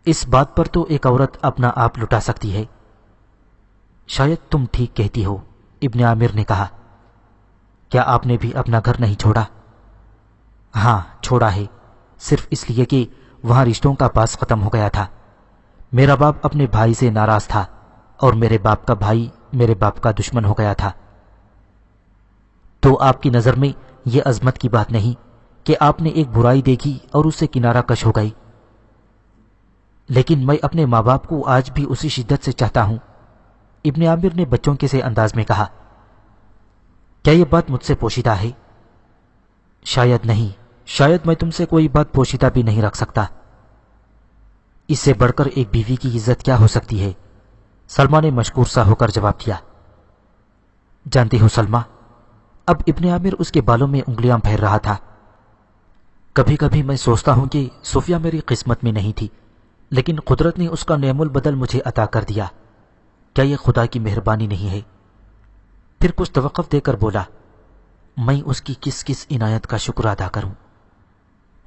اس بات پر تو ایک عورت اپنا آپ لٹا سکتی ہے۔ شاید تم ٹھیک کہتی ہو، ابن عامر نے کہا۔ کیا آپ نے بھی اپنا گھر نہیں چھوڑا؟ ہاں، چھوڑا ہے، صرف اس لیے کہ وہاں رشتوں کا پاس ختم ہو گیا تھا۔ میرا باپ اپنے بھائی سے ناراض تھا، اور میرے باپ کا بھائی میرے باپ کا دشمن ہو گیا تھا۔ تو آپ کی نظر میں یہ عظمت کی بات نہیں کہ آپ نے ایک برائی دیکھی اور اس سے کنارہ کش ہو گئی؟ لیکن میں اپنے ماں باپ کو آج بھی اسی شدت سے چاہتا ہوں، ابن عامر نے بچوں کے سے انداز میں کہا۔ کیا یہ بات مجھ سے پوشیدہ ہے؟ شاید نہیں، شاید میں تم سے کوئی بات پوشیدہ بھی نہیں رکھ سکتا۔ اس سے بڑھ کر ایک بیوی کی عزت کیا ہو سکتی ہے؟ سلمہ نے مشکور سا ہو کر جواب دیا۔ جانتی ہو سلمہ، اب ابن عامر اس کے بالوں میں انگلیاں پھیر رہا تھا۔ کبھی کبھی میں سوچتا ہوں کہ صفیہ میری قسمت میں نہیں تھی، لیکن قدرت نے اس کا نعم البدل مجھے عطا کر دیا۔ کیا یہ خدا کی مہربانی نہیں ہے؟ پھر کچھ توقف دے کر بولا، میں اس کی کس کس عنایت کا شکر ادا کروں۔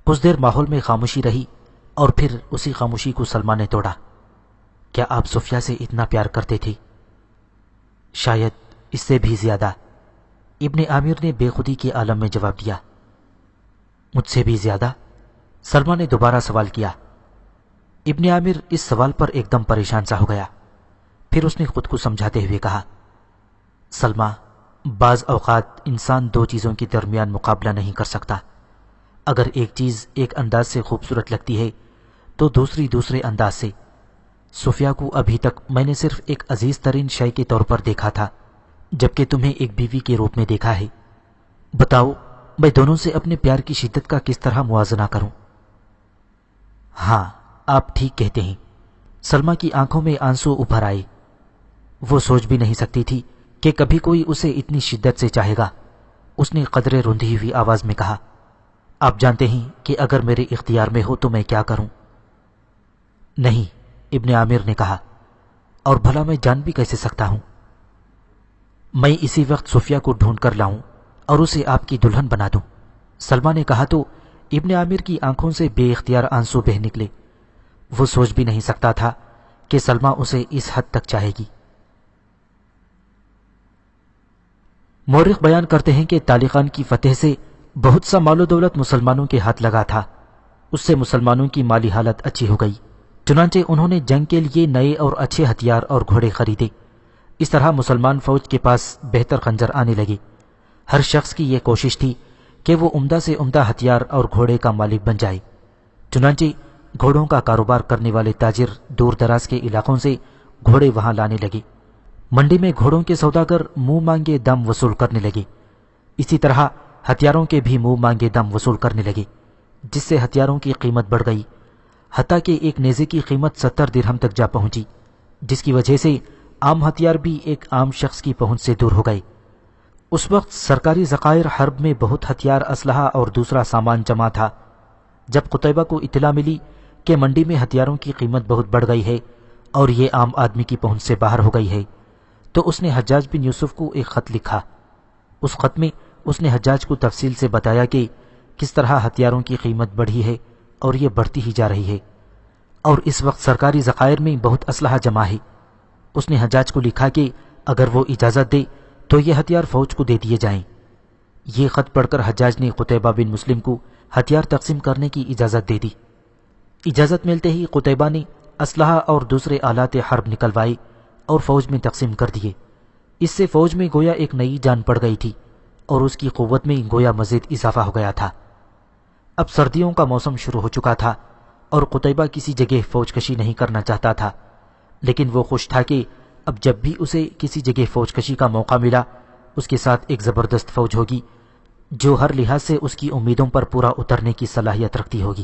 کچھ دیر ماحول میں خاموشی رہی، اور پھر اسی خاموشی کو سلمہ نے توڑا۔ کیا آپ صفیہ سے اتنا پیار کرتے تھے؟ شاید اس سے بھی زیادہ، ابن عامر نے بے خودی کے عالم میں جواب دیا۔ مجھ سے بھی زیادہ؟ سلمہ نے دوبارہ سوال کیا۔ ابن عامر اس سوال پر ایک دم پریشان سا ہو گیا، پھر اس نے خود کو سمجھاتے ہوئے کہا، سلمہ، بعض اوقات انسان دو چیزوں کے درمیان مقابلہ نہیں کر سکتا۔ اگر ایک چیز ایک انداز سے خوبصورت لگتی ہے تو دوسری دوسرے انداز سے۔ صفیہ کو ابھی تک میں نے صرف ایک عزیز ترین شے کے طور پر دیکھا تھا، جبکہ تمہیں ایک بیوی کے روپ میں دیکھا ہے۔ بتاؤ، میں دونوں سے اپنے پیار کی شدت کا کس طرح موازنہ کروں؟ ہاں، آپ ٹھیک کہتے ہیں۔ سلمہ کی آنکھوں میں آنسو ابھر آئے۔ وہ سوچ بھی نہیں سکتی تھی کہ کبھی کوئی اسے اتنی شدت سے چاہے گا۔ اس نے قدرے روندھی ہوئی آواز میں کہا، آپ جانتے ہیں کہ اگر میرے اختیار میں ہو تو میں کیا کروں؟ نہیں، ابن عامر نے کہا، اور بھلا میں جان بھی کیسے سکتا ہوں؟ میں اسی وقت صفیہ کو ڈھونڈ کر لاؤں اور اسے آپ کی دلہن بنا دوں، سلمہ نے کہا تو ابن عامر کی آنکھوں سے بے اختیار آنسو بہہ نکلے۔ وہ سوچ بھی نہیں سکتا تھا کہ سلمہ اسے اس حد تک چاہے گی۔ مورخ بیان کرتے ہیں کہ طالقان کی فتح سے بہت سا مال و دولت مسلمانوں کے ہاتھ لگا تھا۔ اس سے مسلمانوں کی مالی حالت اچھی ہو گئی، چنانچہ انہوں نے جنگ کے لیے نئے اور اچھے ہتھیار اور گھوڑے خریدے۔ اس طرح مسلمان فوج کے پاس بہتر خنجر آنے لگے۔ ہر شخص کی یہ کوشش تھی کہ وہ عمدہ سے عمدہ ہتھیار اور گھوڑے کا مالک بن جائے۔ چنانچہ گھوڑوں کا کاروبار کرنے والے تاجر دور دراز کے علاقوں سے گھوڑے وہاں لانے لگے۔ منڈی میں گھوڑوں کے سوداگر منہ مانگے دم وصول کرنے لگے۔ اسی طرح ہتھیاروں کے بھی منہ مانگے دم وصول کرنے لگے، جس سے ہتھیاروں کی قیمت بڑھ گئی، حتیٰ کہ ایک نیزے کی قیمت 70 درہم تک جا پہنچی، جس کی وجہ سے عام ہتھیار بھی ایک عام شخص کی پہنچ سے دور ہو گئے۔ اس وقت سرکاری ذخائر حرب میں بہت ہتھیار، اسلحہ اور دوسرا سامان جمع تھا۔ جب قتیبہ کو اطلاع ملی کہ منڈی میں ہتھیاروں کی قیمت بہت بڑھ گئی ہے اور یہ عام آدمی کی پہنچ سے باہر ہو گئی ہے، تو اس نے حجاج بن یوسف کو ایک خط لکھا۔ اس خط میں اس نے حجاج کو تفصیل سے بتایا کہ کس طرح ہتھیاروں کی قیمت بڑھی ہے اور یہ بڑھتی ہی جا رہی ہے، اور اس وقت سرکاری ذخائر میں بہت اسلحہ جمع ہے۔ اس نے حجاج کو لکھا کہ اگر وہ اجازت دے تو یہ ہتھیار فوج کو دے دیے جائیں۔ یہ خط پڑھ کر حجاج نے قتیبہ بن مسلم کو ہتھیار تقسیم کرنے کی اجازت دے دی۔ اجازت ملتے ہی قتیبہ نے اسلحہ اور دوسرے آلات حرب نکلوائے اور فوج میں تقسیم کر دیے۔ اس سے فوج میں گویا ایک نئی جان پڑ گئی تھی اور اس کی قوت میں گویا مزید اضافہ ہو گیا تھا۔ اب سردیوں کا موسم شروع ہو چکا تھا اور قتیبہ کسی جگہ فوج کشی نہیں کرنا چاہتا تھا، لیکن وہ خوش تھا کہ اب جب بھی اسے کسی جگہ فوج کشی کا موقع ملا، اس کے ساتھ ایک زبردست فوج ہوگی جو ہر لحاظ سے اس کی امیدوں پر پورا اترنے کی صلاحیت رکھتی ہوگی۔